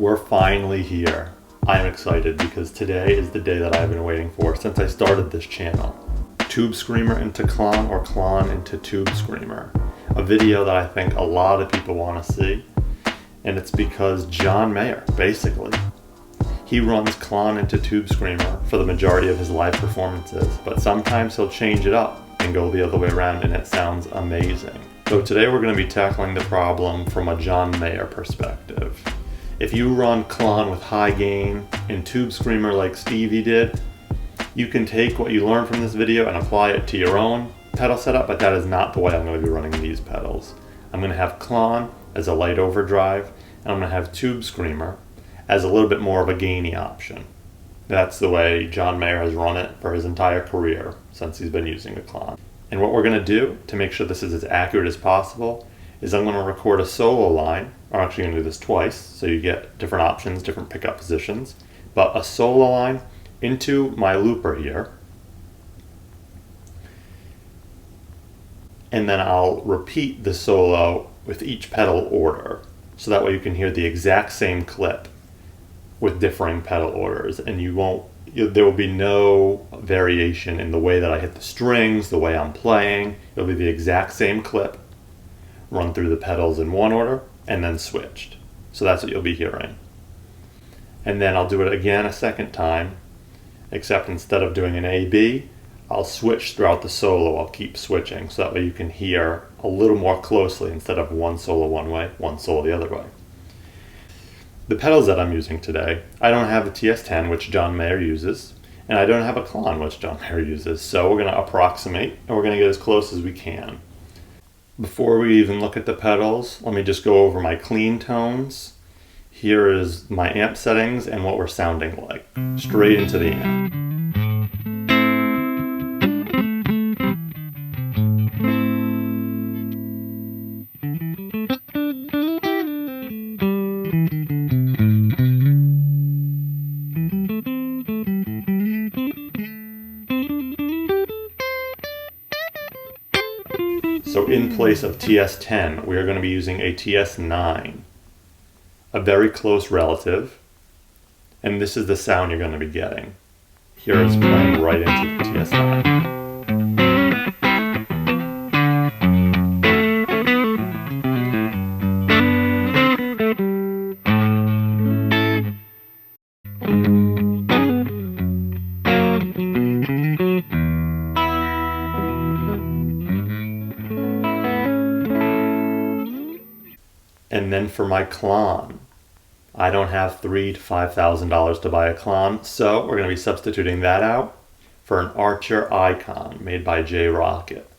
we're finally here. I'm excited because today is the day that I've been waiting for since I started this channel. Tube Screamer into Klon or Klon into Tube Screamer. A video that I think a lot of people want to see. And it's because John Mayer, basically, he runs Klon into Tube Screamer for the majority of his live performances, but sometimes he'll change it up and go the other way around and it sounds amazing. So today we're going to be tackling the problem from a John Mayer perspective. If you run Klon with high gain in Tube Screamer like Stevie did, you can take what you learned from this video and apply it to your own pedal setup, but that is not the way I'm going to be running these pedals. I'm going to have Klon as a light overdrive, and I'm going to have Tube Screamer as a little bit more of a gainy option. That's the way John Mayer has run it for his entire career since he's been using the Klon. And what we're going to do to make sure this is as accurate as possible is I'm going to record a solo line. I'm actually going to do this twice, so you get different options, different pickup positions. But a solo line into my looper here. And then I'll repeat the solo with each pedal order. So that way you can hear the exact same clip with differing pedal orders. And there will be no variation in the way that I hit the strings, the way I'm playing. It'll be the exact same clip, run through the pedals in one order, and then switched. So that's what you'll be hearing. And then I'll do it again a second time, except instead of doing an A-B, I'll switch throughout the solo. I'll keep switching, so that way you can hear a little more closely instead of one solo one way, one solo the other way. The pedals that I'm using today, I don't have a TS10, which John Mayer uses, and I don't have a Klon, which John Mayer uses, so we're going to approximate, and we're going to get as close as we can. Before we even look at the pedals, let me just go over my clean tones. Here is my amp settings and what we're sounding like, straight into the amp. So in place of TS10, we are going to be using a TS9, a very close relative, and this is the sound you're going to be getting. Here it's playing right into the TS9. And then for my Klon, I don't have $3,000 to $5,000 to buy a Klon, so we're going to be substituting that out for an Archer Icon made by J Rocket.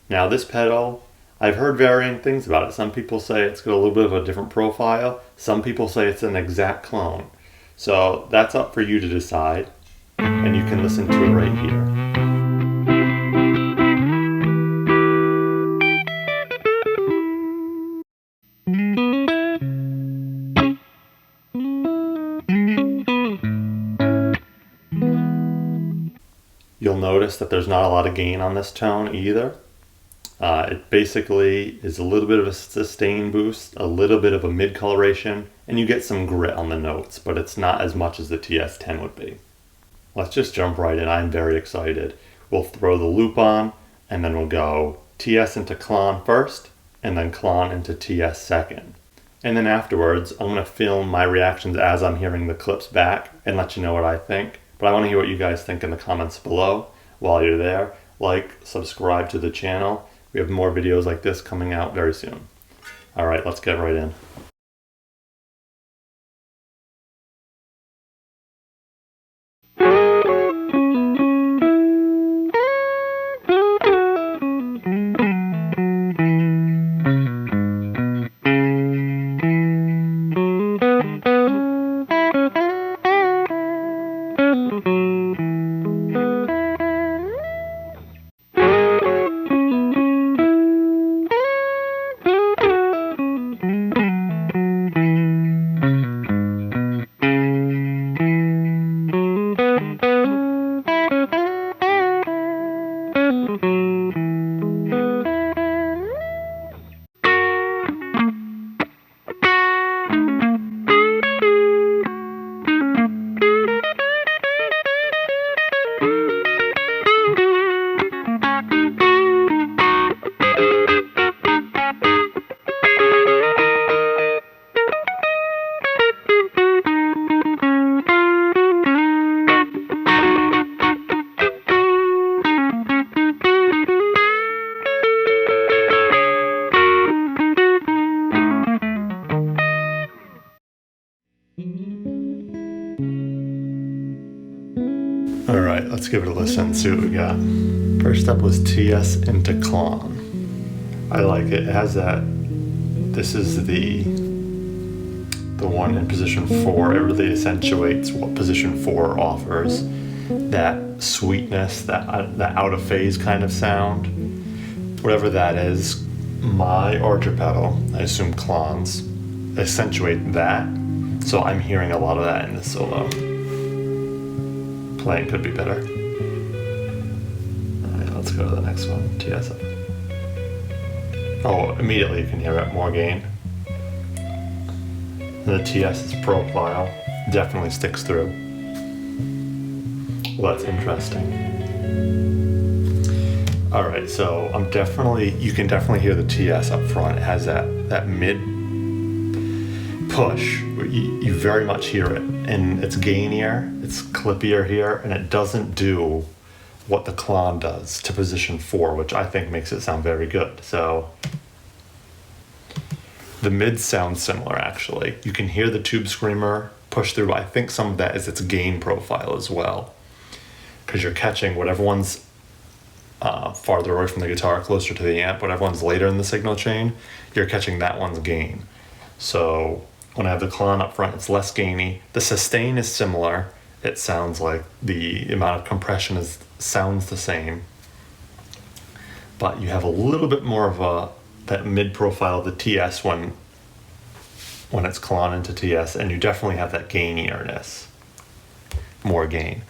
Now this pedal, I've heard varying things about it. Some people say it's got a little bit of a different profile. Some people say it's an exact clone. So that's up for you to decide, and you can listen to it right here. You'll notice that there's not a lot of gain on this tone either. It basically is a little bit of a sustain boost, a little bit of a mid-coloration, and you get some grit on the notes, but it's not as much as the TS10 would be. Let's just jump right in. I'm very excited. We'll throw the loop on, and then we'll go TS into Klon first, and then Klon into TS second. And then afterwards, I'm going to film my reactions as I'm hearing the clips back and let you know what I think. But I want to hear what you guys think in the comments below. While you're there, like, subscribe to the channel. We have more videos like this coming out very soon. All right, let's get right in. let's give it a listen, see what we got. First up was TS into Klon. I like it. It has that. This is the one in position 4. It really accentuates what position 4 offers. That sweetness, that out of phase kind of sound. Whatever that is, my Archer pedal, I assume Klons, accentuate that. So I'm hearing a lot of that in the solo. Playing could be better. Alright, let's go to the next one. TS up. Oh, immediately you can hear it, more gain. The TS's profile definitely sticks through. Well, that's interesting. Alright, so you can definitely hear the TS up front. It has that mid push. You very much hear it. And it's gainier, it's clippier here, and it doesn't do what the Klon does to position 4, which I think makes it sound very good. So the mids sound similar, actually. You can hear the tube screamer push through. I think some of that is its gain profile as well, because you're catching whatever one's farther away from the guitar, closer to the amp, whatever one's later in the signal chain, you're catching that one's gain. So when I have the Klon up front, it's less gainy. The sustain is similar. It sounds like the amount of compression sounds the same, but you have a little bit more of that mid profile of the TS when it's Klon into TS, and you definitely have that gainierness, more gain.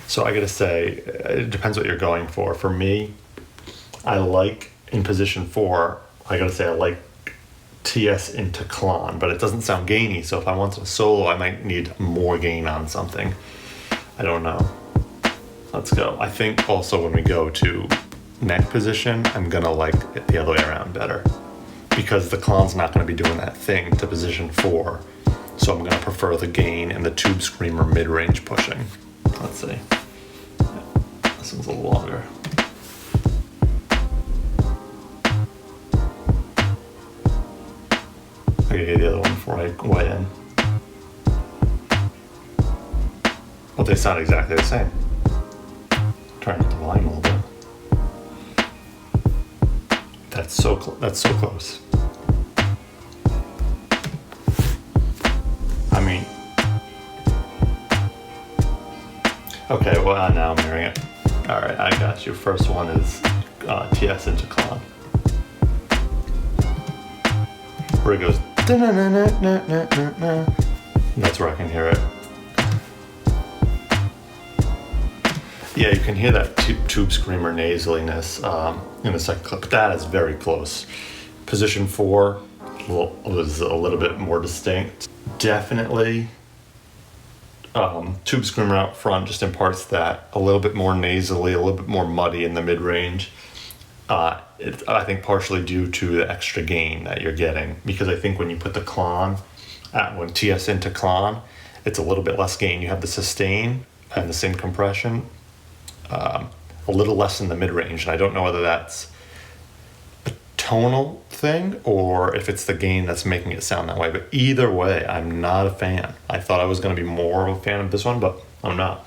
So I gotta say, it depends what you're going for. For me, I like in position 4, I gotta say I like TS into Klon, but it doesn't sound gainy, so if I want a solo, I might need more gain on something. I don't know. Let's go. I think also when we go to neck position, I'm gonna like it the other way around better, because the Klon's not gonna be doing that thing to position 4, so I'm gonna prefer the gain and the tube screamer mid-range pushing. Let's see. Yeah, this one's a little longer. I gotta get the other one before I weigh in. Well, they sound exactly the same. Trying to line a little bit. That's so close. I mean, okay. Well, now I'm hearing it. All right, I got you. First one is TS into Klon. Where it goes. That's where I can hear it. Yeah, you can hear that tube screamer nasaliness in the second clip, but that is very close. Position 4 was a little bit more distinct. Definitely, tube screamer out front just imparts that a little bit more nasally, a little bit more muddy in the mid-range. I think partially due to the extra gain that you're getting, because I think when you put the Klon, when TS into Klon, it's a little bit less gain. You have the sustain and the same compression, a little less in the mid-range, and I don't know whether that's a tonal thing or if it's the gain that's making it sound that way, but either way, I'm not a fan. I thought I was going to be more of a fan of this one, but I'm not.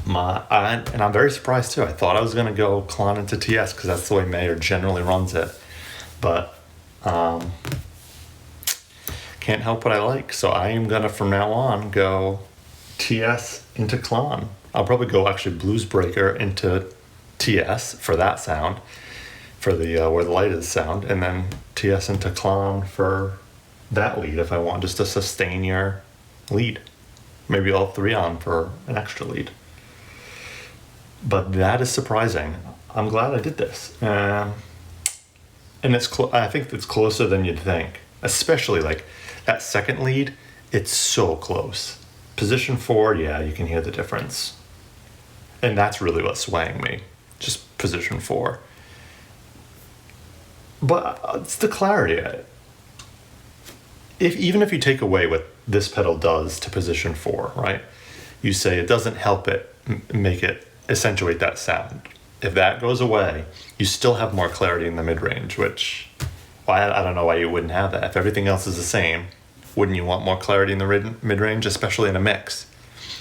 And I'm very surprised too. I thought I was going to go Klon into TS because that's the way Mayer generally runs it, but can't help what I like. So I am going to, from now on, go TS into Klon. I'll probably go actually Blues Breaker into TS for that sound, for the Where the Light Is sound, and then TS into Klon for that lead if I want just a sustainier lead. Maybe all 3 on for an extra lead. But that is surprising. I'm glad I did this. And I think it's closer than you'd think. Especially like that second lead, it's so close. Position 4, yeah, you can hear the difference. And that's really what's swaying me. Just position 4. But it's the clarity. Even if you take away what this pedal does to position 4, right? You say it doesn't help it make it accentuate that sound. If that goes away, you still have more clarity in the mid-range, which, well, I don't know why you wouldn't have that. If everything else is the same, wouldn't you want more clarity in the mid-range, especially in a mix?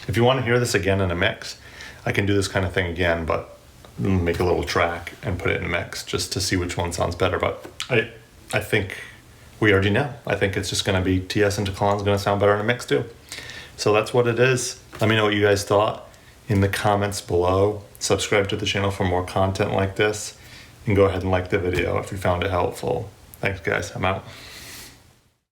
If you want to hear this again in a mix, I can do this kind of thing again, but make a little track and put it in a mix just to see which one sounds better. But I think we already know. I think it's just going to be TS into Klon's going to sound better in a mix too. So that's what it is. Let me know what you guys thought in the comments below. Subscribe to the channel for more content like this, and go ahead and like the video if you found it helpful. Thanks guys, I'm out.